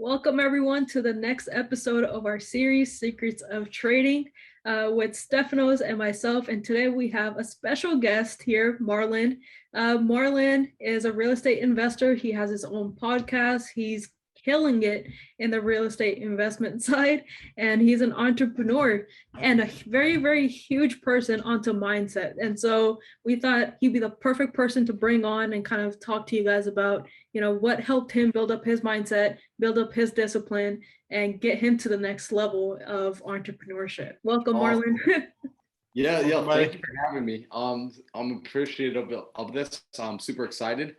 Welcome everyone to the next episode of our series, Secrets of Trading, with Stefanos and myself. And today we have a special guest here, Marlon. Marlon is a real estate investor. He has his own podcast. He's killing it in the real estate investment side, and he's an entrepreneur and a very, very huge person onto mindset. And so we thought he'd be the perfect person to bring on and kind of talk to you guys about, what helped him build up his mindset, build up his discipline, and get him to the next level of entrepreneurship. Welcome, Marlon. Yeah, thank you for having me. I'm appreciative of this. I'm super excited.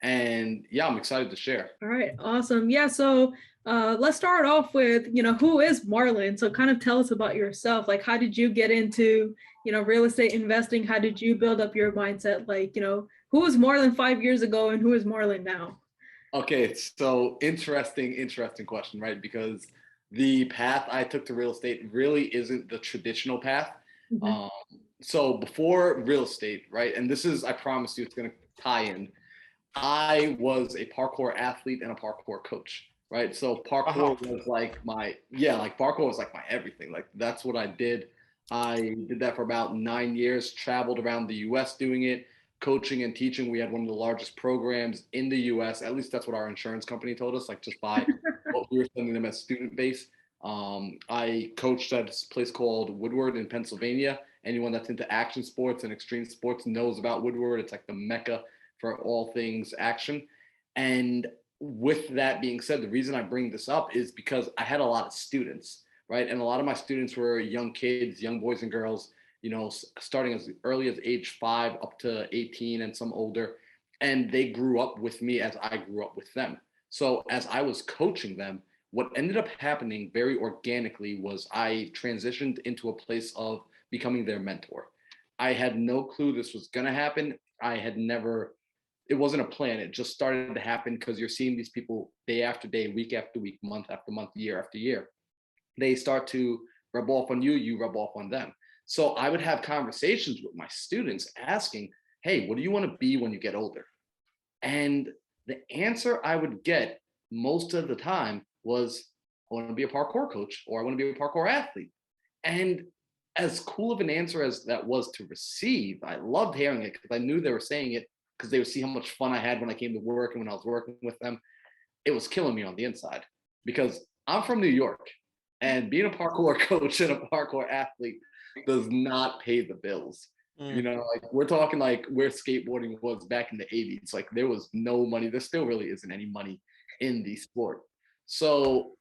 And yeah, I'm excited to share. All right, awesome. Yeah, so let's start off with, who is Marlon? So kind of tell us about yourself. Like, how did you get into, real estate investing? How did you build up your mindset? Like, who was Marlon 5 years ago and who is Marlon now? Okay, so interesting question, right? Because the path I took to real estate really isn't the traditional path. Mm-hmm. So before real estate, right? And this is, I promise you, it's going to tie in. I was a parkour athlete and a parkour coach, right? So parkour was like parkour was like my everything. Like that's what I did. I did that for about 9 years, traveled around the US doing it, coaching and teaching. We had one of the largest programs in the US. At least that's what our insurance company told us, like just by what we were sending them as student base. I coached at a place called Woodward in Pennsylvania. Anyone that's into action sports and extreme sports knows about Woodward. It's like the mecca for all things action. And with that being said, the reason I bring this up is because I had a lot of students, right? And a lot of my students were young kids, young boys and girls, starting as early as age 5 up to 18 and some older. And they grew up with me as I grew up with them. So as I was coaching them, what ended up happening very organically was I transitioned into a place of becoming their mentor. I had no clue this was going to happen. It wasn't a plan. It just started to happen because you're seeing these people day after day, week after week, month after month, year after year. They start to rub off on you, you rub off on them. So I would have conversations with my students asking, hey, what do you want to be when you get older? And the answer I would get most of the time was, I want to be a parkour coach, or I want to be a parkour athlete. And as cool of an answer as that was to receive, I loved hearing it because I knew they were saying it because they would see how much fun I had when I came to work and when I was working with them. It was killing me on the inside because I'm from New York, and being a parkour coach and a parkour athlete does not pay the bills. Like we're talking like where skateboarding was back in the 80s. Like there was no money. There still really isn't any money in the sport. So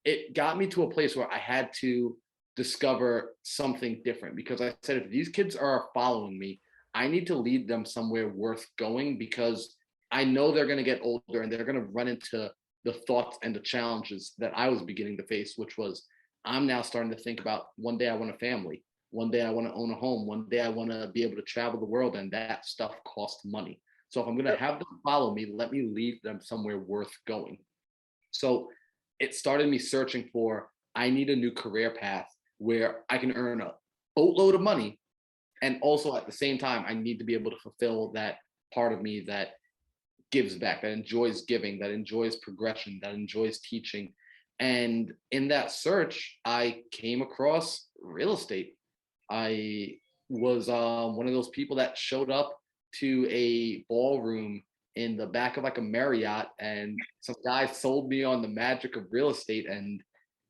it got me to a place where I had to discover something different because I said, if these kids are following me, I need to lead them somewhere worth going because I know they're going to get older and they're going to run into the thoughts and the challenges that I was beginning to face, which was I'm now starting to think about one day I want a family. One day I want to own a home. One day I want to be able to travel the world, and that stuff costs money. So if I'm going to have them follow me, let me lead them somewhere worth going. So it started me searching for, I need a new career path where I can earn a boatload of money. And also at the same time, I need to be able to fulfill that part of me that gives back, that enjoys giving, that enjoys progression, that enjoys teaching. And in that search, I came across real estate. I was one of those people that showed up to a ballroom in the back of like a Marriott, and some guy sold me on the magic of real estate. And,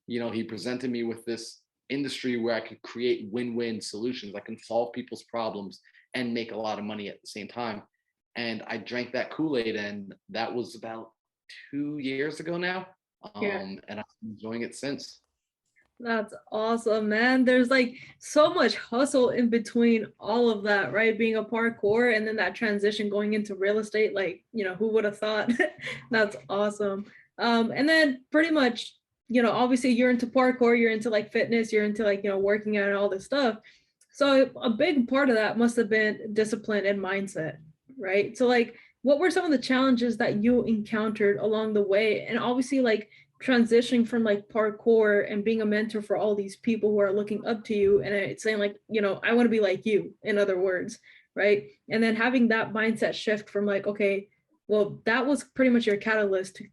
he presented me with this industry where I could create win-win solutions. I can solve people's problems and make a lot of money at the same time. And I drank that Kool-Aid, and that was about 2 years ago now. And I'm enjoying it since. That's awesome, man. There's like so much hustle in between all of that, right? Being a parkour and then that transition going into real estate, like, who would have thought? That's awesome. And then pretty much, obviously you're into parkour, you're into like fitness, you're into like, working out and all this stuff. So a big part of that must have been discipline and mindset, right? So like, what were some of the challenges that you encountered along the way? And obviously like transitioning from like parkour and being a mentor for all these people who are looking up to you, and it's saying like, I want to be like you, in other words, right? And then having that mindset shift from like, okay, well, that was pretty much your catalyst to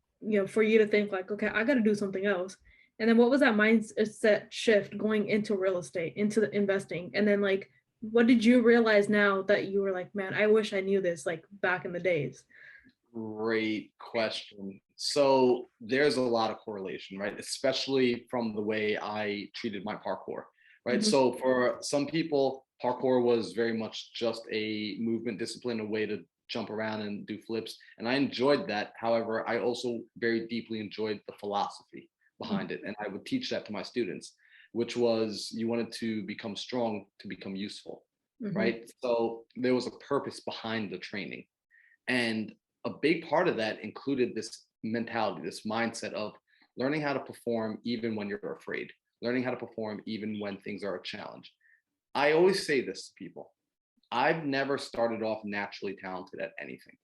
for you to think like, okay, I got to do something else? And then what was that mindset shift going into real estate, into the investing? And then like, what did you realize now that you were like, man, I wish I knew this like back in the days? Great question. So there's a lot of correlation, right? Especially from the way I treated my parkour, right? Mhm. So for some people, parkour was very much just a movement discipline, a way to jump around and do flips. And I enjoyed that. However, I also very deeply enjoyed the philosophy behind it. And I would teach that to my students, which was you wanted to become strong to become useful, Mhm. right? So there was a purpose behind the training. And a big part of that included this mentality, this mindset of learning how to perform even when you're afraid, learning how to perform even when things are a challenge. I always say this to people. I've never started off naturally talented at anything.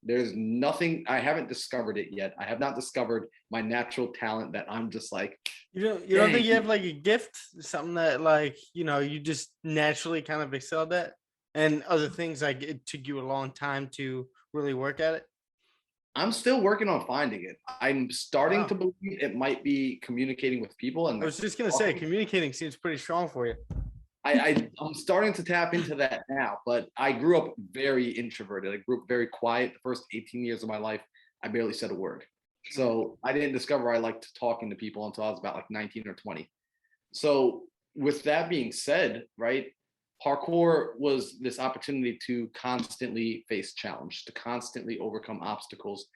There's nothing, I haven't discovered it yet. I have not discovered my natural talent that I'm just like, You don't dang, think you have like a gift, something that like you just naturally kind of excelled at, and other things like it took you a long time to really work at it? I'm still working on finding it. I'm starting to Wow. believe it might be communicating with people I and was just gonna say talking. communicating seems pretty strong for you. I'm starting to tap into that now, but I grew up very introverted. I grew up very quiet. The first 18 years of my life, I barely said a word. So I didn't discover I liked talking to people until I was about like 19 or 20. So with that being said, right, parkour was this opportunity to constantly face challenge, to constantly overcome obstacles.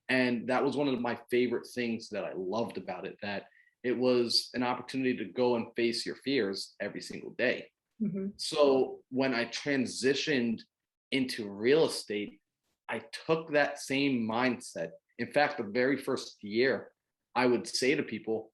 And that was one of my favorite things that I loved about it, that it was an opportunity to go and face your fears every single day. Mhm. So when I transitioned into real estate, I took that same mindset. In fact, the very first year, I would say to people,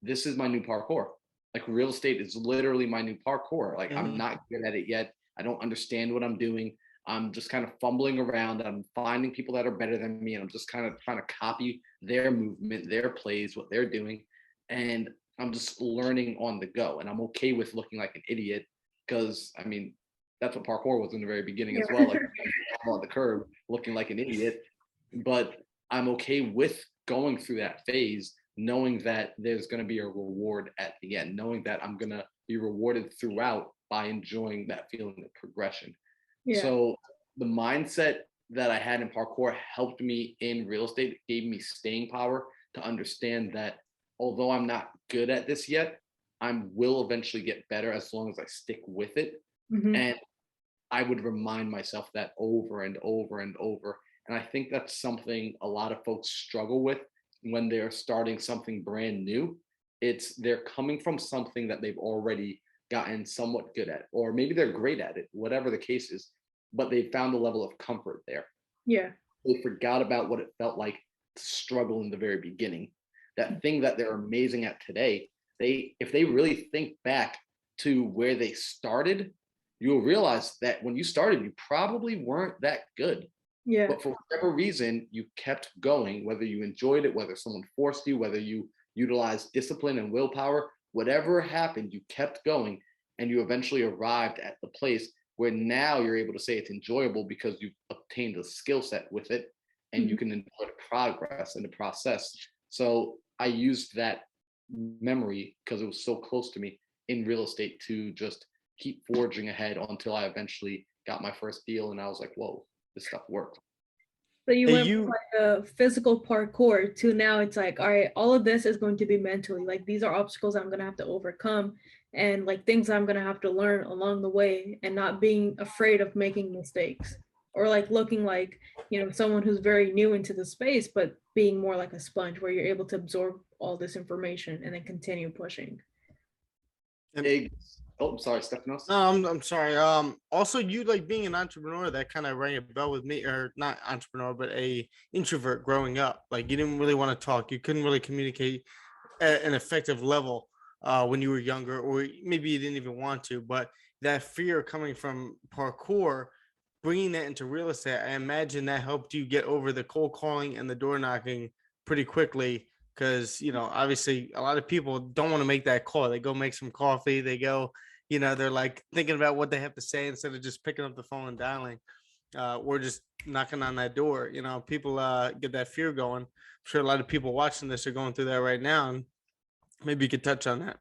this is my new parkour. Like real estate is literally my new parkour. Like I'm Mhm. not good at it yet. I don't understand what I'm doing. I'm just kind of fumbling around. I'm finding people that are better than me, and I'm just kind of trying to copy their movement, their plays, what they're doing. And I'm just learning on the go. And I'm okay with looking like an idiot because I mean, that's what parkour was in the very beginning Yeah. as well. Like on the curb, looking like an idiot. But I'm okay with going through that phase, knowing that there's going to be a reward at the end, knowing that I'm going to be rewarded throughout by enjoying that feeling of progression. Yeah. So the mindset that I had in parkour helped me in real estate. It gave me staying power to understand that although I'm not good at this yet, I will eventually get better as long as I stick with it. Mhm. And I would remind myself that over and over and over. And I think that's something a lot of folks struggle with when they're starting something brand new. It's they're coming from something that they've already gotten somewhat good at, or maybe they're great at it, whatever the case is, but they found a level of comfort there. Yeah. They forgot about what it felt like to struggle in the very beginning. That thing that they're amazing at today, if they really think back to where they started, you'll realize that when you started, you probably weren't that good. Yeah. But for whatever reason, you kept going, whether you enjoyed it, whether someone forced you, whether you utilized discipline and willpower, whatever happened, you kept going and you eventually arrived at the place where now you're able to say it's enjoyable because you've obtained a skill set with it and you Mhm. can enjoy the progress and the process. So I used that memory because it was so close to me in real estate to just keep forging ahead until I eventually got my first deal and I was like, whoa, this stuff works. So you Hey, went from you like a physical parkour to now it's like, all right, all of this is going to be mentally. Like these are obstacles I'm gonna have to overcome and like things I'm gonna have to learn along the way and not being afraid of making mistakes or like looking like, someone who's very new into the space, but being more like a sponge where you're able to absorb all this information and then continue pushing. and Eggs. Oh, I'm sorry, Stephanos. no, I'm sorry. Also, you like being an entrepreneur, that kind of rang a bell with me, or not entrepreneur, but a introvert growing up. Like you didn't really want to talk. You couldn't really communicate at an effective level when you were younger, or maybe you didn't even want to. But that fear coming from parkour, bringing that into real estate, I imagine that helped you get over the cold calling and the door knocking pretty quickly. Because obviously, a lot of people don't want to make that call. They go make some coffee. They go, they're like thinking about what they have to say instead of just picking up the phone and dialing. we're just knocking on that door. You know, people get that fear going. I'm sure a lot of people watching this are going through that right now, and maybe you could touch on that.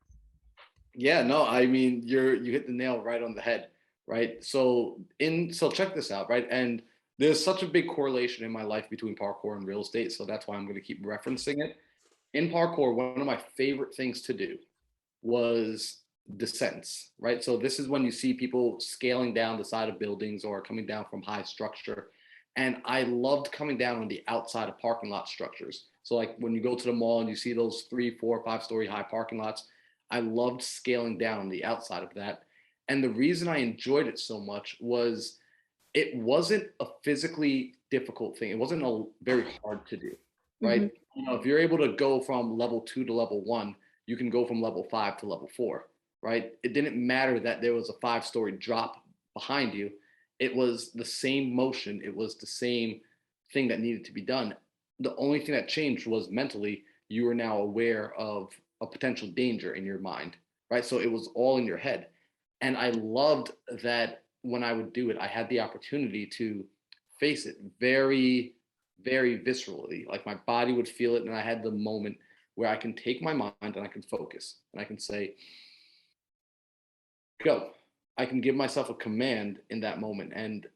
Yeah, no, I mean you hit the nail right on the head, right? So check this out, right? And there's such a big correlation in my life between parkour and real estate, so that's why I'm going to keep referencing it. In parkour, one of my favorite things to do was descents, right? So this is when you see people scaling down the side of buildings or coming down from high structure. And I loved coming down on the outside of parking lot structures. So like when you go to the mall and you see those 3, 4, 5 story high parking lots, I loved scaling down on the outside of that. And the reason I enjoyed it so much was it wasn't a physically difficult thing. It wasn't very hard to do, Mm-hmm. right? You know, if you're able to go from level 2 to level 1, you can go from level 5 to level 4, right? It didn't matter that there was a 5 story drop behind you. It was the same motion. It was the same thing that needed to be done. The only thing that changed was mentally, you were now aware of a potential danger in your mind, right? So it was all in your head. And I loved that when I would do it, I had the opportunity to face it very, very viscerally. Like my body would feel it, and I had the moment where I can take my mind and I can focus and I can say, go. I can give myself a command in that moment. And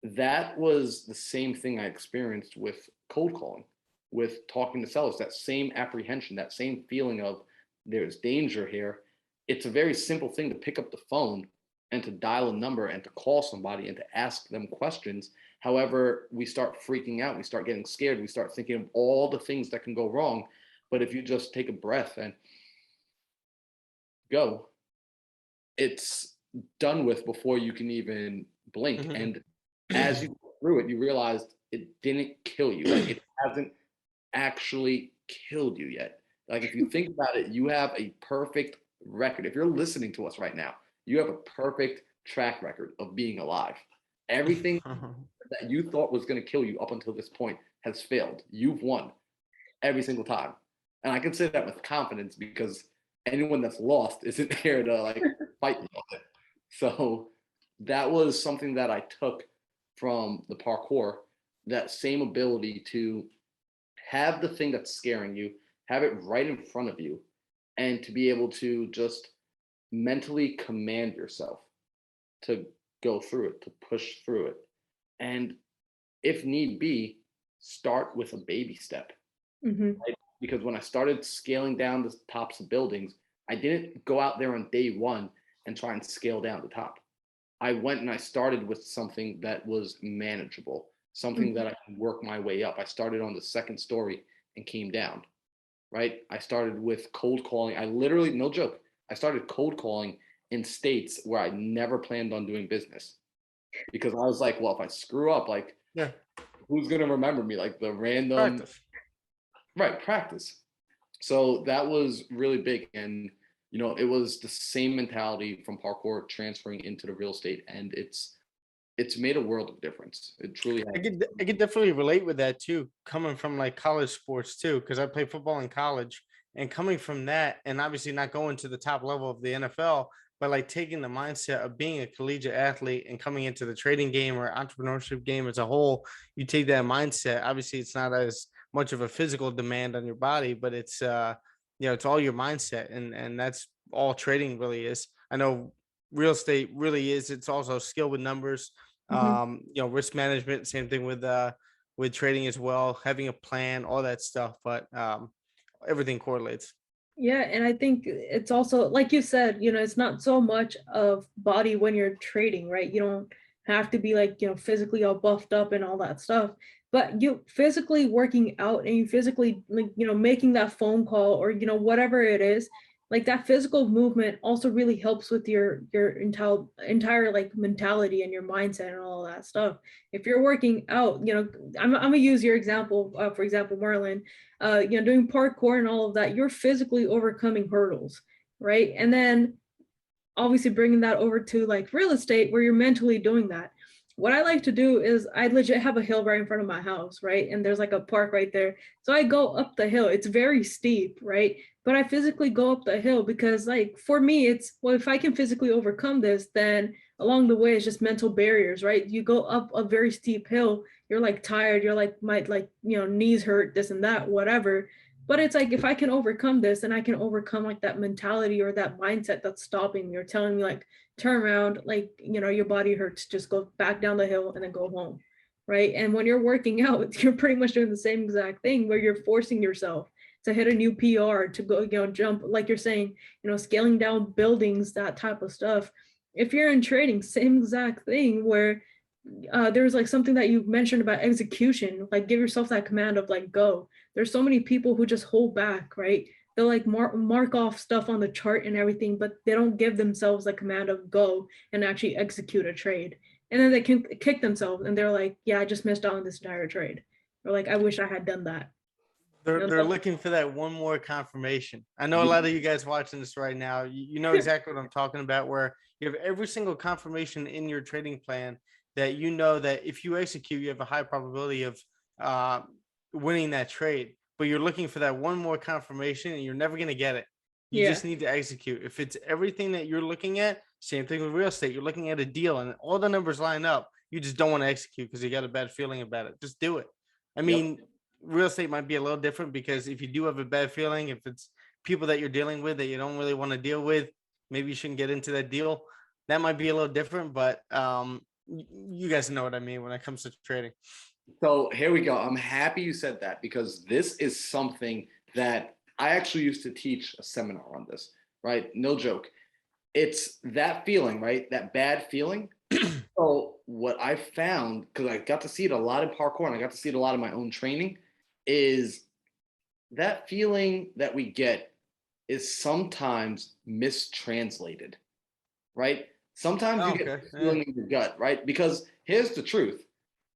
that was the same thing I experienced with cold calling, with talking to sellers, that same apprehension, that same feeling of there's danger here. It's a very simple thing to pick up the phone and to dial a number and to call somebody and to ask them questions. However, we start freaking out, we start getting scared, we start thinking of all the things that can go wrong. But if you just take a breath and go, it's done with before you can even blink. Mhm. And as you go through it, you realize it didn't kill you. Like it hasn't actually killed you yet. Like if you think about it, you have a perfect record. If you're listening to us right now, you have a perfect track record of being alive. Everything that you thought was going to kill you up until this point has failed. You've won every single time. And I can say that with confidence because anyone that's lost isn't here to like fight you on it. So that was something that I took from the parkour, that same ability to have the thing that's scaring you, have it right in front of you, and to be able to just mentally command yourself to go through it, to push through it. And if need be, start with a baby step. Mm-hmm. Right? Because when I started scaling down the tops of buildings, I didn't go out there on day one and try and scale down the top. I went and I started with something that was manageable, something Mm-hmm. that I can work my way up. I started on the second story and came down, right? I started with cold calling. I literally, no joke, I started cold calling in states where I never planned on doing business because I was like, well, if I screw up, like, Yeah, who's going to remember me? Like the random, practice. right, practice. So that was really big. And, you know, it was the same mentality from parkour transferring into the real estate. And it's made a world of difference. It truly has. I could definitely relate with that too, coming from like college sports too, because I played football in college, and coming from that, and obviously not going to the top level of the NFL, but like taking the mindset of being a collegiate athlete and coming into the trading game or entrepreneurship game as a whole, you take that mindset. Obviously, it's not as much of a physical demand on your body, but it's you know, it's all your mindset, and that's all trading really is. I know real estate really is. It's also skill with numbers, Mm-hmm. you know, risk management, same thing with trading as well, having a plan, all that stuff. But everything correlates. Yeah, and I think it's also like you said, it's not so much of body when you're trading, right? You don't have to be like, physically all buffed up and all that stuff, but you physically working out and you physically like, making that phone call or whatever it is, like that physical movement also really helps with your entire like mentality and your mindset and all that stuff. If you're working out, I'm gonna use your example, for example, Marlon, doing parkour and all of that, you're physically overcoming hurdles, right? And then obviously bringing that over to like real estate where you're mentally doing that. What I like to do is I legit have a hill right in front of my house, right? And there's like a park right there. So I go up the hill. It's very steep, right? But I physically go up the hill because like for me, it's well, if I can physically overcome this, then along the way it's just mental barriers, right? You go up a very steep hill, you're like tired, you're like, might like, knees hurt, this and that, whatever. But it's like, if I can overcome this, and I can overcome like that mentality or that mindset that's stopping me or telling me like, turn around, like, your body hurts, just go back down the hill and then go home, right? And when you're working out, you're pretty much doing the same exact thing, where you're forcing yourself to hit a new PR, to go, jump, like you're saying, scaling down buildings, that type of stuff. If you're in trading, same exact thing, where there's like something that you mentioned about execution, like give yourself that command of like, go. There's so many people who just hold back, right? They'll like mark off stuff on the chart and everything, but they don't give themselves a command of go and actually execute a trade. And then they can kick themselves and they're like, yeah, I just missed out on this entire trade. Or like, I wish I had done that. They're looking for that one more confirmation. I know a lot of you guys watching this right now, you know exactly what I'm talking about, where you have every single confirmation in your trading plan that you know that if you execute, you have a high probability of winning that trade. But you're looking for that one more confirmation and you're never going to get it. You just need to execute. If it's everything that you're looking at, same thing with real estate. You're looking at a deal and all the numbers line up. You just don't want to execute because you got a bad feeling about it. Just do it. I mean, real estate might be a little different because if you do have a bad feeling, if it's people that you're dealing with that you don't really want to deal with, maybe you shouldn't get into that deal. That might be a little different, but you guys know what I mean when it comes to trading. So here we go. I'm happy you said that, because this is something that I actually used to teach a seminar on this, right? No joke. It's that feeling, right? That bad feeling. So what I found, because I got to see it a lot in parkour and I got to see it a lot in my own training, is that feeling that we get is sometimes mistranslated, right? Sometimes you get a feeling in your gut, right? Because here's the truth.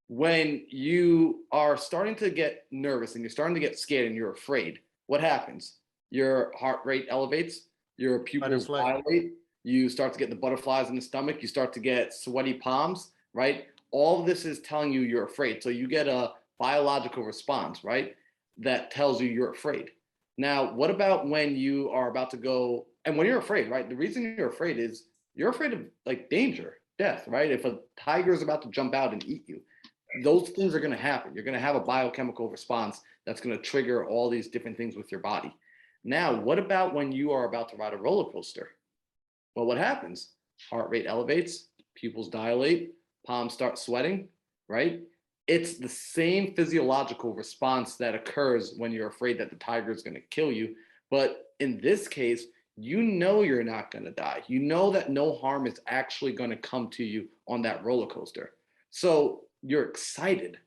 When you are starting to get nervous and you're starting to get scared and you're afraid, what happens? Your heart rate elevates, your pupils dilate, you start to get the butterflies in the stomach, you start to get sweaty palms, right? All of this is telling you you're afraid. So you get a biological response, right? That tells you you're afraid. Now, what about when you are about to go, and when you're afraid, right? The reason you're afraid is you're afraid of like danger, death, right? If a tiger is about to jump out and eat you, those things are going to happen. You're going to have a biochemical response that's going to trigger all these different things with your body. Now, what about when you are about to ride a roller coaster? Well, what happens? Heart rate elevates, pupils dilate, palms start sweating, right? It's the same physiological response that occurs when you're afraid that the tiger is going to kill you. But in this case, you know you're not going to die. You know that no harm is actually going to come to you on that roller coaster. So you're excited,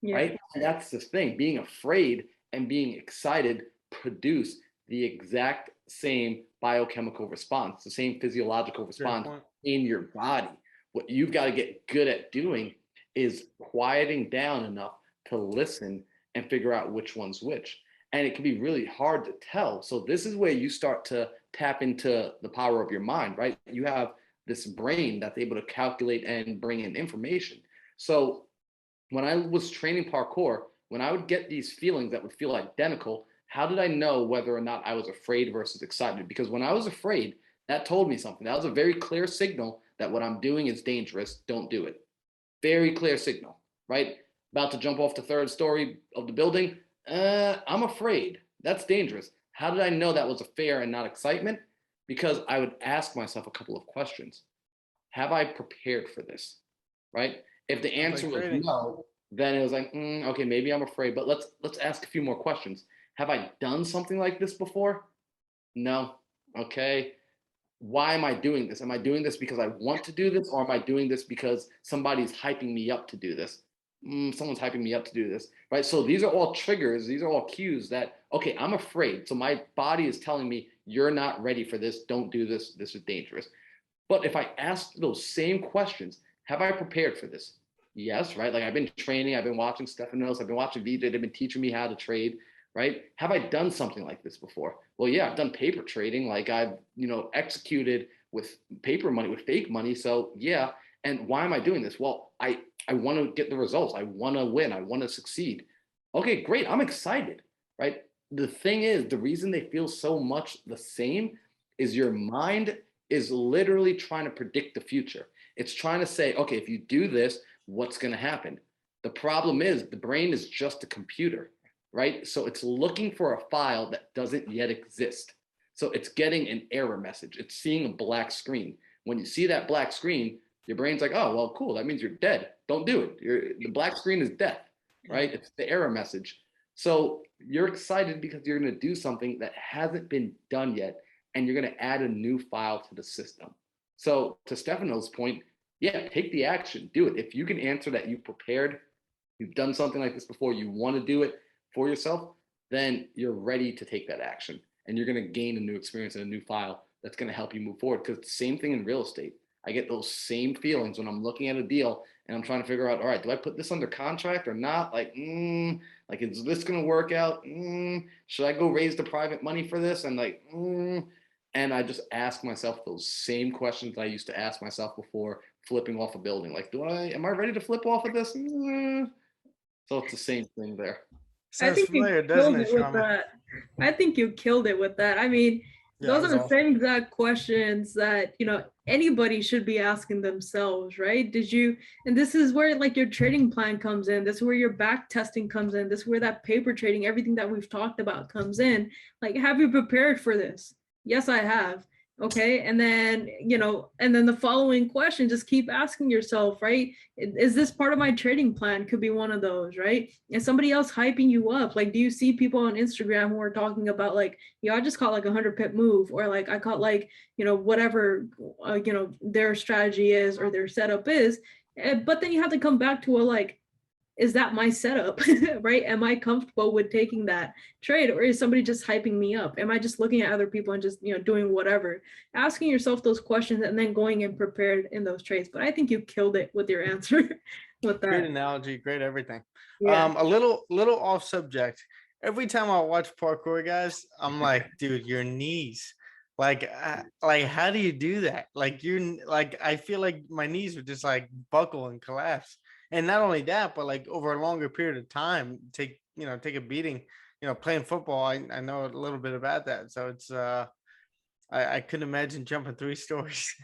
right? And that's the thing. Being afraid and being excited produce the exact same biochemical response, the same physiological response in your body. What you've got to get good at doing is quieting down enough to listen and figure out which one's which. And it can be really hard to tell. So this is where you start to tap into the power of your mind, right? You have this brain that's able to calculate and bring in information. So when I was training parkour, when I would get these feelings that would feel identical, how did I know whether or not I was afraid versus excited? Because when I was afraid, that told me something. That was a very clear signal that what I'm doing is dangerous. Don't do it. Very clear signal, right? About to jump off the third story of the building. I'm afraid. That's dangerous. How did I know that was a fear and not excitement? Because I would ask myself a couple of questions. Have I prepared for this, right? If the answer was no, then it was like, okay, maybe I'm afraid, but let's ask a few more questions. Have I done something like this before? No. Okay. Why am I doing this? Am I doing this because I want to do this, or am I doing this because somebody's hyping me up to do this? Someone's hyping me up to do this, right? So these are all triggers. These are all cues that, okay, I'm afraid. So my body is telling me you're not ready for this. Don't do this. This is dangerous. But if I ask those same questions, have I prepared for this? Yes, right? Like I've been training, I've been watching Stefanos, I've been watching VJ, they've been teaching me how to trade, right? Have I done something like this before? Well, yeah, I've done paper trading. Like I've, executed with paper money, with fake money. So yeah. And why am I doing this? Well, I want to get the results. I want to win. I want to succeed. Okay, great. I'm excited, right? The thing is, the reason they feel so much the same is your mind is literally trying to predict the future. It's trying to say, okay, if you do this, what's going to happen? The problem is the brain is just a computer, right? So it's looking for a file that doesn't yet exist. So it's getting an error message. It's seeing a black screen. When you see that black screen, your brain's like, oh, well, cool. That means you're dead. Don't do it. The black screen is death, right? It's the error message. So you're excited because you're going to do something that hasn't been done yet, and you're going to add a new file to the system. So to Stefano's point, yeah, take the action, do it. If you can answer that you've prepared, you've done something like this before, you want to do it for yourself, then you're ready to take that action. And you're going to gain a new experience and a new file that's going to help you move forward. Because it's the same thing in real estate. I get those same feelings when I'm looking at a deal and I'm trying to figure out, all right, do I put this under contract or not? Like, is this going to work out? Should I go raise the private money for this? And like, and I just ask myself those same questions I used to ask myself before flipping off a building. Like, am I ready to flip off of this? So it's the same thing there. Sounds familiar, doesn't it, Sharma? I think you killed it with that. I mean, those are the same exact questions that, anybody should be asking themselves, right? And this is where like your trading plan comes in. This is where your back testing comes in. This is where that paper trading, everything that we've talked about comes in. Like, have you prepared for this? Yes, I have. Okay. And then, and then the following question, just keep asking yourself, right? Is this part of my trading plan? Could be one of those, right? And somebody else hyping you up. Like, do you see people on Instagram who are talking about like, I just caught like 100 pip move, or like I caught like, whatever, their strategy is or their setup is. But then you have to come back to is that my setup, right? Am I comfortable with taking that trade, or is somebody just hyping me up? Am I just looking at other people and just, doing whatever? Asking yourself those questions and then going in prepared in those trades. But I think you killed it with your answer with that. Great analogy, great everything. Yeah. A little off subject. Every time I watch parkour guys, I'm like, dude, your knees. Like how do you do that? Like I feel like my knees would just like buckle and collapse. And not only that, but like over a longer period of time, take a beating. Playing football, I know a little bit about that. So it's I couldn't imagine jumping 3 stories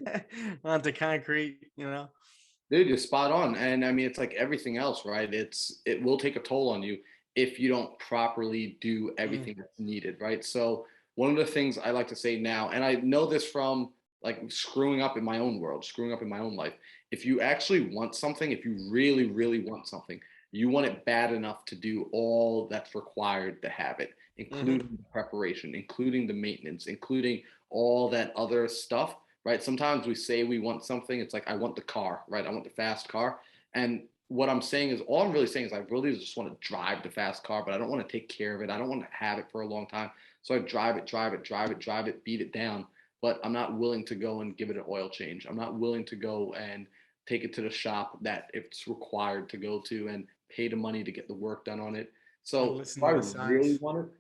onto concrete, Dude, you're spot on. And I mean, it's like everything else, right? It will take a toll on you if you don't properly do everything that's needed, right? So one of the things I like to say now, and I know this from like screwing up in my own world, screwing up in my own life. If you actually want something, if you really, really want something, you want it bad enough to do all that's required to have it, including the preparation, including the maintenance, including all that other stuff, right? Sometimes we say we want something. It's like, I want the car, right? I want the fast car. And what I'm saying is, all I'm really saying is I really just want to drive the fast car, but I don't want to take care of it. I don't want to have it for a long time. So I drive it, beat it down. But I'm not willing to go and give it an oil change. I'm not willing to go and take it to the shop that it's required to go to and pay the money to get the work done on it. So if I really want it,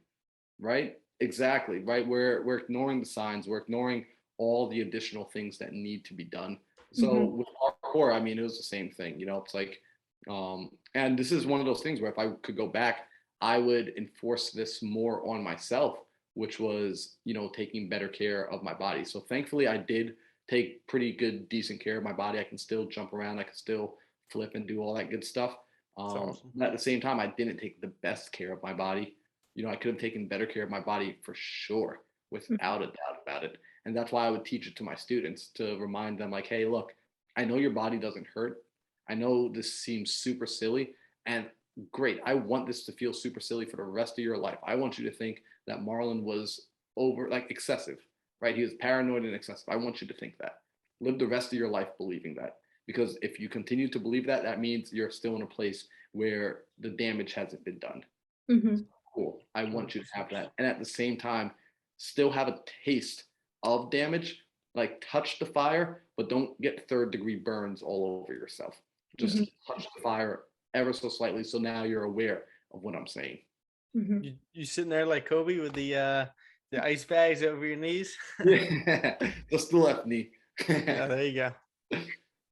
right? Exactly, right? We're ignoring the signs. We're ignoring all the additional things that need to be done. So with parkour, I mean, it was the same thing. It's like, and this is one of those things where if I could go back, I would enforce this more on myself, which was, taking better care of my body. So thankfully I did take pretty good, decent care of my body. I can still jump around. I can still flip and do all that good stuff. Awesome. At the same time, I didn't take the best care of my body. I could have taken better care of my body for sure, without a doubt about it. And that's why I would teach it to my students, to remind them like, hey, look, I know your body doesn't hurt. I know this seems super silly, and great. I want this to feel super silly for the rest of your life. I want you to think that Marlon was excessive, right? He was paranoid and excessive. I want you to think that. Live the rest of your life believing that. Because if you continue to believe that, that means you're still in a place where the damage hasn't been done. Cool. I want you to have that. And at the same time, still have a taste of damage. Like, touch the fire, but don't get 3rd-degree burns all over yourself. Just touch the fire ever so slightly, so now you're aware of what I'm saying. You sitting there like Kobe with the ice bags over your knees? Yeah, just the left knee. Yeah, there you go.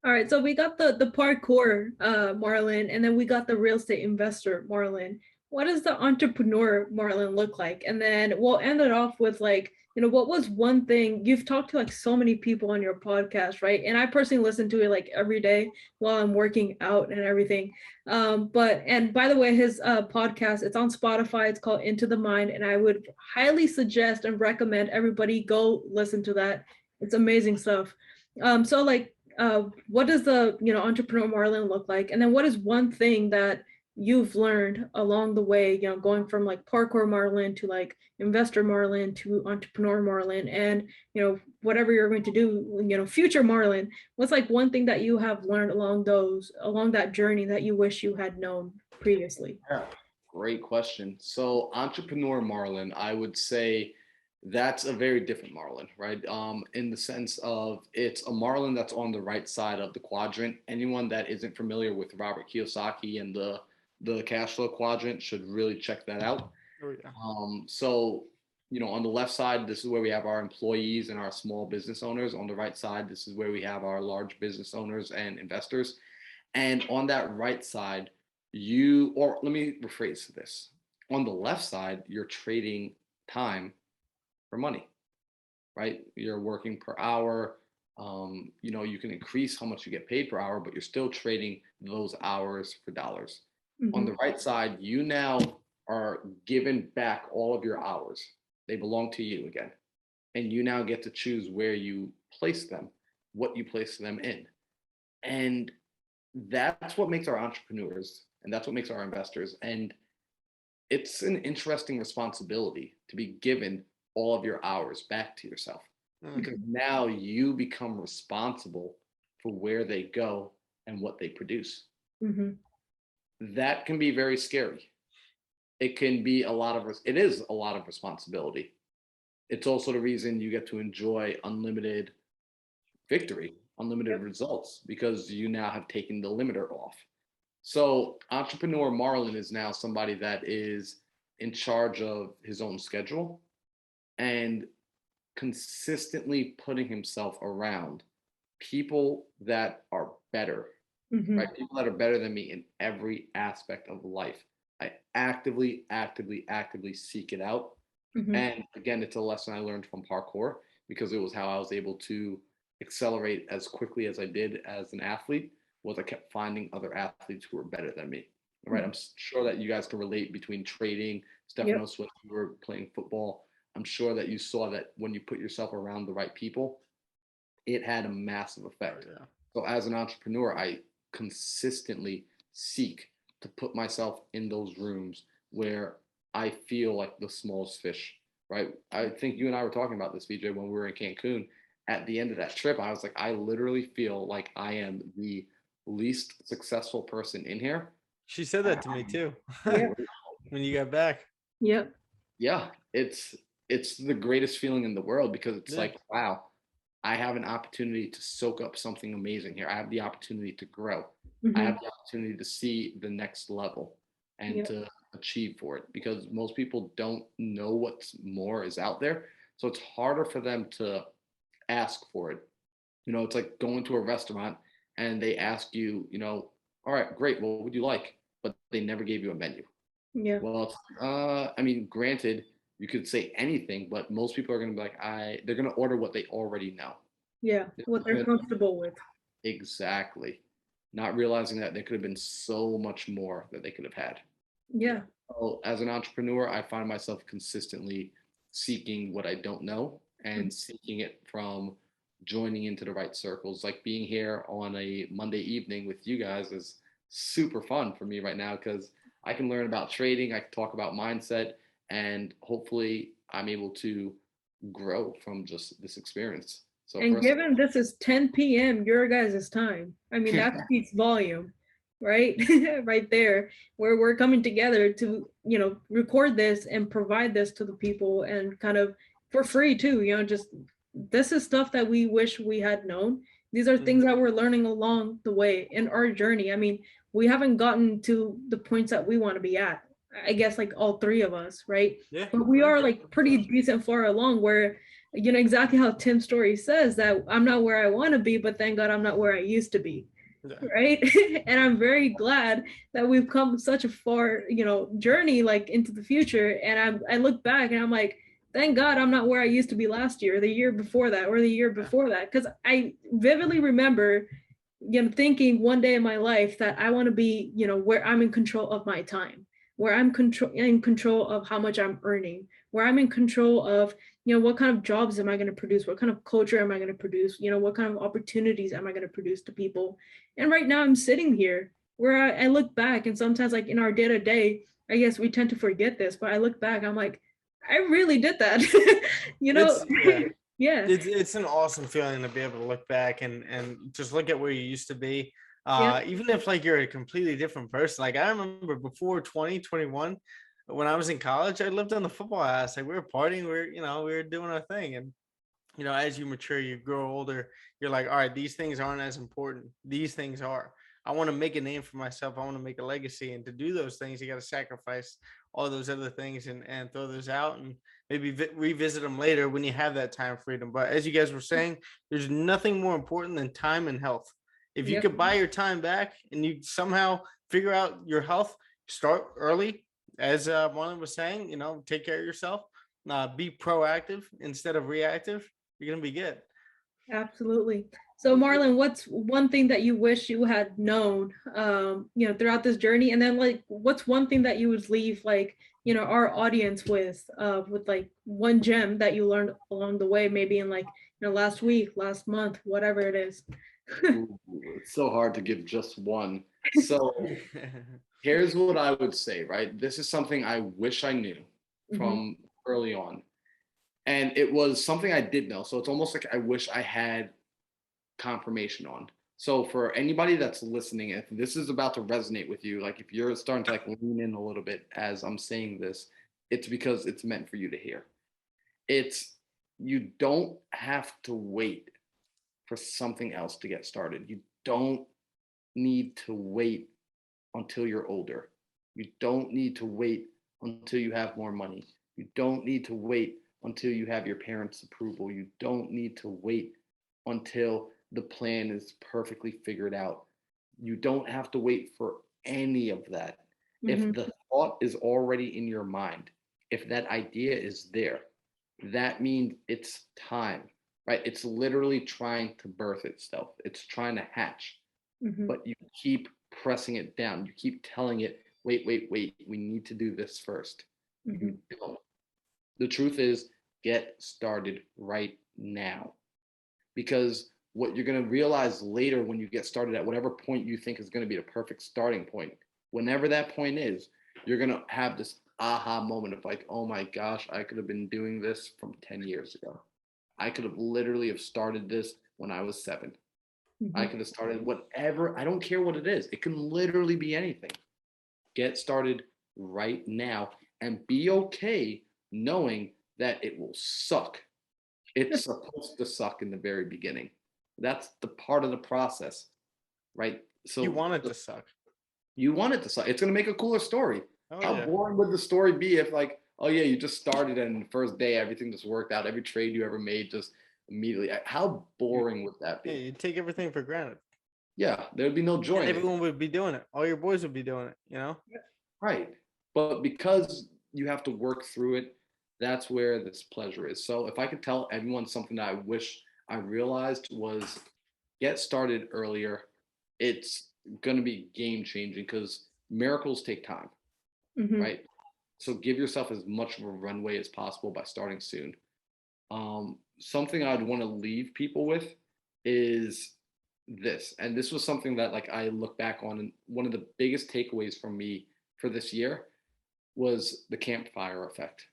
All right, so we got the parkour, Marlon, and then we got the real estate investor, Marlon. What does the entrepreneur, Marlon, look like? And then we'll end it off with like, what was one thing you've talked to like so many people on your podcast, right? And I personally listen to it like every day while I'm working out and everything. And by the way, his podcast, it's on Spotify. It's called Into the Mind, and I would highly suggest and recommend everybody go listen to that. It's amazing stuff. So like, what does the entrepreneur Marlon look like? And then what is one thing that you've learned along the way, going from like parkour Marlon to like investor Marlon to entrepreneur Marlon, and whatever you're going to do, future Marlon? What's like one thing that you have learned along that journey that you wish you had known previously? Yeah, great question. So entrepreneur Marlon, I would say that's a very different Marlon, right? In the sense of it's a Marlon that's on the right side of the quadrant. Anyone that isn't familiar with Robert Kiyosaki and the cash flow quadrant should really check that out. Oh, yeah. So, on the left side, this is where we have our employees and our small business owners. On the right side, this is where we have our large business owners and investors. And on that right side, or let me rephrase this. On the left side, you're trading time for money, right? You're working per hour. You can increase how much you get paid per hour, but you're still trading those hours for dollars. On the right side, you now are given back all of your hours. They belong to you again. And you now get to choose where you place them, what you place them in. And that's what makes our entrepreneurs, and that's what makes our investors. And it's an interesting responsibility to be given all of your hours back to yourself, because now you become responsible for where they go and what they produce. That can be very scary. It can be it is a lot of responsibility. It's also the reason you get to enjoy unlimited victory, unlimited results, because you now have taken the limiter off. So entrepreneur Marlon is now somebody that is in charge of his own schedule and consistently putting himself around people that are better, right? People that are better than me in every aspect of life. I actively seek it out. And again, it's a lesson I learned from parkour, because it was how I was able to accelerate as quickly as I did as an athlete, was I kept finding other athletes who were better than me. Right. I'm sure that you guys can relate between trading. Stefanos, when you were playing football, I'm sure that you saw that when you put yourself around the right people, it had a massive effect. Oh, yeah. So as an entrepreneur, I consistently seek to put myself in those rooms where I feel like the smallest fish, right? I think you and I were talking about this, VJ, when we were in Cancun. At the end of that trip, I was like, I literally feel like I am the least successful person in here. She said that to me too. When you got back. Yeah, it's the greatest feeling in the world, because it's like, wow, I have an opportunity to soak up something amazing here. I have the opportunity to grow. I have the opportunity to see the next level and to achieve for it, because most people don't know what more is out there. So it's harder for them to ask for it. It's like going to a restaurant and they ask you, all right, great, what would you like? But they never gave you a menu. Yeah. Well, I mean, granted, you could say anything, but most people are going to be like, they're going to order what they already know. Yeah, what they're comfortable with. Exactly. Not realizing that there could have been so much more that they could have had. Yeah. So as an entrepreneur, I find myself consistently seeking what I don't know, and seeking it from joining into the right circles. Like being here on a Monday evening with you guys is super fun for me right now, because I can learn about trading, I can talk about mindset, and hopefully I'm able to grow from just this experience. So and given this is 10 p.m. your guys' time, I mean, that speaks volume, right? Right there, where we're coming together to, record this and provide this to the people, and kind of for free too, just this is stuff that we wish we had known. These are things that we're learning along the way in our journey. I mean, we haven't gotten to the points that we want to be at, I guess, like all three of us, right? Yeah. But we are like pretty decent far along, where exactly how Tim's story says, that I'm not where I want to be, but thank God I'm not where I used to be. Right. And I'm very glad that we've come such a far, journey like into the future. And I look back and I'm like, thank God I'm not where I used to be last year, the year before that, or the year before that. Because I vividly remember, thinking one day in my life that I want to be, where I'm in control of my time, where I'm in control of how much I'm earning, where I'm in control of, what kind of jobs am I going to produce? What kind of culture am I going to produce? What kind of opportunities am I going to produce to people? And right now I'm sitting here where I look back, and sometimes like in our day to day, I guess we tend to forget this, but I look back, I'm like, I really did that. It's yeah. Yeah. It's an awesome feeling to be able to look back and just look at where you used to be. Yeah. Even if like you're a completely different person. Like I remember before 2021, when I was in college, I lived on the football house. Like we were partying, we were doing our thing. And as you mature, you grow older, you're like, all right, these things aren't as important. These things are. I want to make a name for myself. I want to make a legacy. And to do those things, you got to sacrifice all those other things and throw those out and maybe revisit them later when you have that time freedom. But as you guys were saying, there's nothing more important than time and health. If you Yep. could buy your time back and you somehow figure out your health, start early. As Marlon was saying, take care of yourself. Be proactive instead of reactive. You're gonna be good. Absolutely. So Marlon, what's one thing that you wish you had known, throughout this journey? And then like, what's one thing that you would leave like, our audience with like one gem that you learned along the way, maybe in like, last week, last month, whatever it is. Ooh, it's so hard to give just one. So here's what I would say, right? This is something I wish I knew from early on. And it was something I did know. So it's almost like I wish I had confirmation on. So for anybody that's listening, if this is about to resonate with you, like if you're starting to like lean in a little bit as I'm saying this, it's because it's meant for you to hear. It's you don't have to wait for something else to get started. You don't need to wait until you're older. You don't need to wait until you have more money. You don't need to wait until you have your parents' approval. You don't need to wait until the plan is perfectly figured out. You don't have to wait for any of that. If the thought is already in your mind, if that idea is there, that means it's time, right? It's literally trying to birth itself. It's trying to hatch, but you keep pressing it down. You keep telling it, wait, we need to do this first. You don't. The truth is, get started right now. Because what you're going to realize later when you get started at whatever point you think is going to be the perfect starting point, whenever that point is, you're going to have this aha moment of like, oh my gosh, I could have been doing this from 10 years ago. I could have literally have started this when I was 7. I could have started whatever. I don't care what it is. It can literally be anything. Get started right now and be okay knowing that it will suck. It's supposed to suck in the very beginning. That's the part of the process, right? So you want it to suck. You want it to suck. It's going to make a cooler story. Oh, How yeah. boring would the story be if like, oh yeah, you just started and the first day everything just worked out, every trade you ever made just immediately. How boring would that Yeah, be? you take everything for granted. Yeah, there'd be no joy in it. Everyone would be doing it. All your boys would be doing it, Right. But because you have to work through it, that's where this pleasure is. So if I could tell everyone something that I wish I realized was get started earlier. It's going to be game changing because miracles take time, right? So give yourself as much of a runway as possible by starting soon. Something I'd want to leave people with is this, and this was something that like I look back on, and one of the biggest takeaways from me for this year was the campfire effect.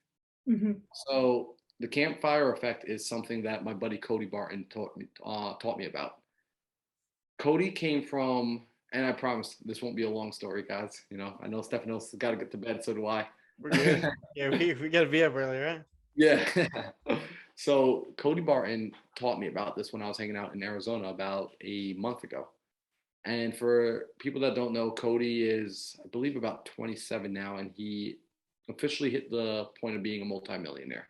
So the campfire effect is something that my buddy Cody Barton taught me about. Cody came from, and I promise this won't be a long story, guys. I know Stephanos has got to get to bed, so do I. We're good. Yeah, we got to be up early, right? Yeah. So Cody Barton taught me about this when I was hanging out in Arizona about a month ago. And for people that don't know, Cody is, I believe, about 27 now, and he officially hit the point of being a multimillionaire.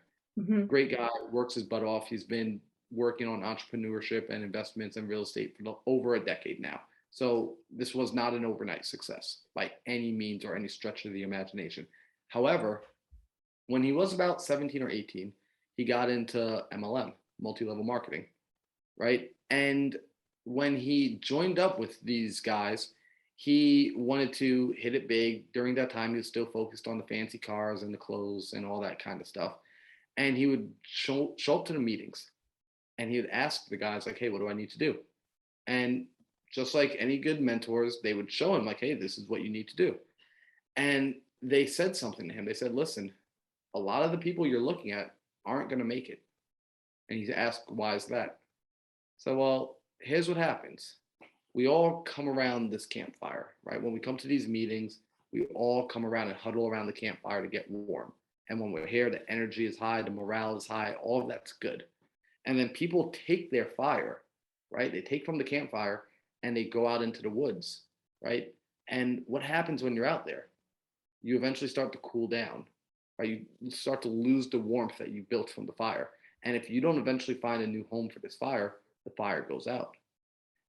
Great guy, works his butt off. He's been working on entrepreneurship and investments and real estate for over a decade now. So this was not an overnight success by any means or any stretch of the imagination. However, when he was about 17 or 18, he got into MLM, multi-level marketing, right? And when he joined up with these guys, he wanted to hit it big. During that time, he was still focused on the fancy cars and the clothes and all that kind of stuff. And he would show up to the meetings and he would ask the guys, like, hey, what do I need to do? And just like any good mentors, they would show him, like, hey, this is what you need to do. And they said something to him. They said, listen, a lot of the people you're looking at aren't going to make it. And he's asked, why is that? So, well, here's what happens. We all come around this campfire, right? When we come to these meetings, we all come around and huddle around the campfire to get warm. And when we're here, the energy is high, the morale is high, all of that's good. And then people take their fire, right? They take from the campfire and they go out into the woods, right? And what happens when you're out there? You eventually start to cool down, right? You start to lose the warmth that you built from the fire. And if you don't eventually find a new home for this fire, the fire goes out.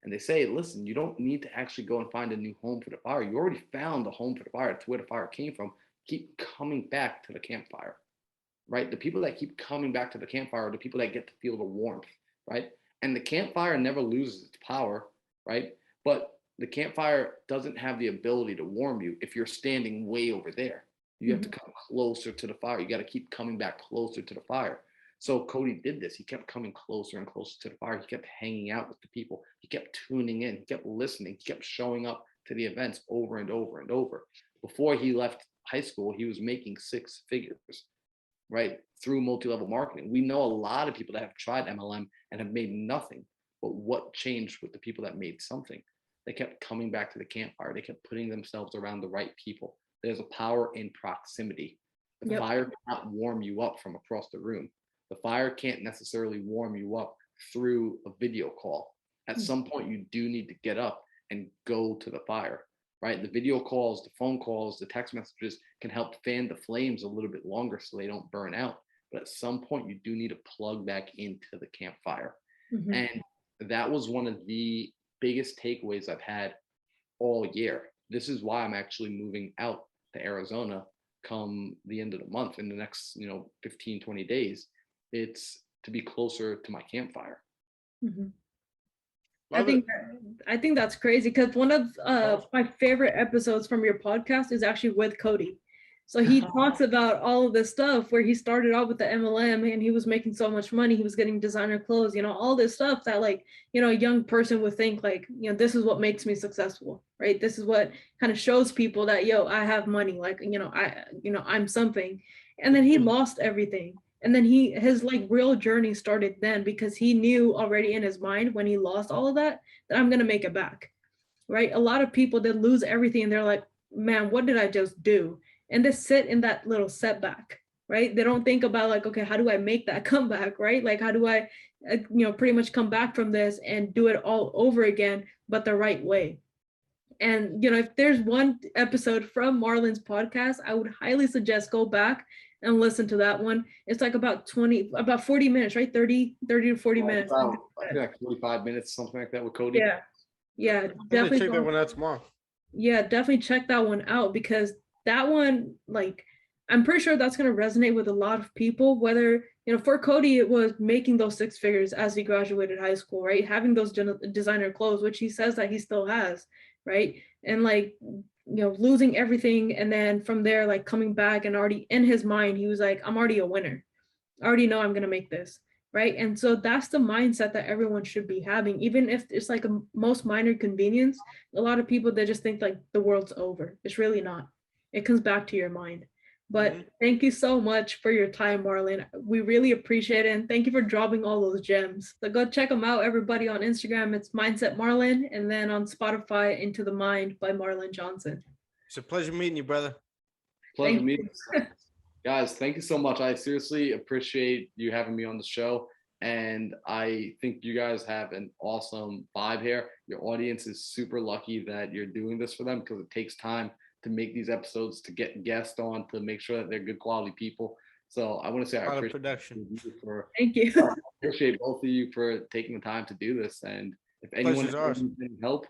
And they say, listen, you don't need to actually go and find a new home for the fire. You already found the home for the fire. It's where the fire came from. Keep coming back to the campfire, right? The people that keep coming back to the campfire are the people that get to feel the warmth, right? And the campfire never loses its power, right? But the campfire doesn't have the ability to warm you if you're standing way over there. You have to come closer to the fire. You got to keep coming back closer to the fire. So Cody did this. He kept coming closer and closer to the fire. He kept hanging out with the people. He kept tuning in. He kept listening. He kept showing up to the events over and over and over. Before he left high school, he was making 6 figures, right? Through multi-level marketing. We know a lot of people that have tried MLM and have made nothing. But what changed with the people that made something? They kept coming back to the campfire. They kept putting themselves around the right people. There's a power in proximity. The fire cannot warm you up from across the room. The fire can't necessarily warm you up through a video call. At some point, you do need to get up and go to the fire, right? The video calls, the phone calls, the text messages can help fan the flames a little bit longer so they don't burn out. But at some point, you do need to plug back into the campfire. And that was one of the biggest takeaways I've had all year. This is why I'm actually moving out to Arizona come the end of the month in the next 15 20 days. It's to be closer to my campfire. I think that's crazy because one of my favorite episodes from your podcast is actually with Cody. So he talks about all of this stuff where he started out with the MLM and he was making so much money. He was getting designer clothes, all this stuff that a young person would think this is what makes me successful, right? This is what kind of shows people that, I have money, I'm something. And then he lost everything. And then his real journey started then because he knew already in his mind when he lost all of that I'm going to make it back, right? A lot of people that lose everything and they're like, man, what did I just do? And they sit in that little setback, right? They don't think about okay, how do I make that comeback, right? How do I, pretty much come back from this and do it all over again, but the right way. And, if there's one episode from Marlon's podcast, I would highly suggest go back and listen to that one. It's about 40 minutes, right? 30 to 40 minutes. I think 45 minutes, something like that with Cody. Yeah, definitely check that one out tomorrow. Yeah, definitely check that one out because that one, I'm pretty sure that's going to resonate with a lot of people, whether, for Cody, it was making those 6 figures as he graduated high school, right? Having those designer clothes, which he says that he still has, right? And losing everything. And then from there, coming back and already in his mind, he was like, I'm already a winner. I already know I'm going to make this. Right. And so that's the mindset that everyone should be having, even if it's a most minor convenience. A lot of people, they just think the world's over. It's really not. It comes back to your mind. But thank you so much for your time, Marlon. We really appreciate it. And thank you for dropping all those gems. So go check them out, everybody, on Instagram. It's Mindset Marlon. And then on Spotify, Into the Mind by Marlon Johnson. It's a pleasure meeting you, brother. Pleasure meeting you. Guys, thank you so much. I seriously appreciate you having me on the show. And I think you guys have an awesome vibe here. Your audience is super lucky that you're doing this for them because it takes time to make these episodes, to get guests on, to make sure that they're good quality people. So I want to say I Thank you. I appreciate both of you for taking the time to do this. And if anyone needs help,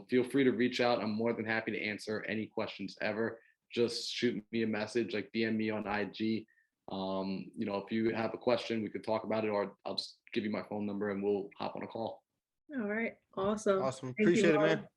feel free to reach out. I'm more than happy to answer any questions ever. Just shoot me a message, DM me on IG. You know, if you have a question, we could talk about it, or I'll just give you my phone number and we'll hop on a call. All right. Awesome. Awesome. Thank you, Appreciate it, Marlon. man.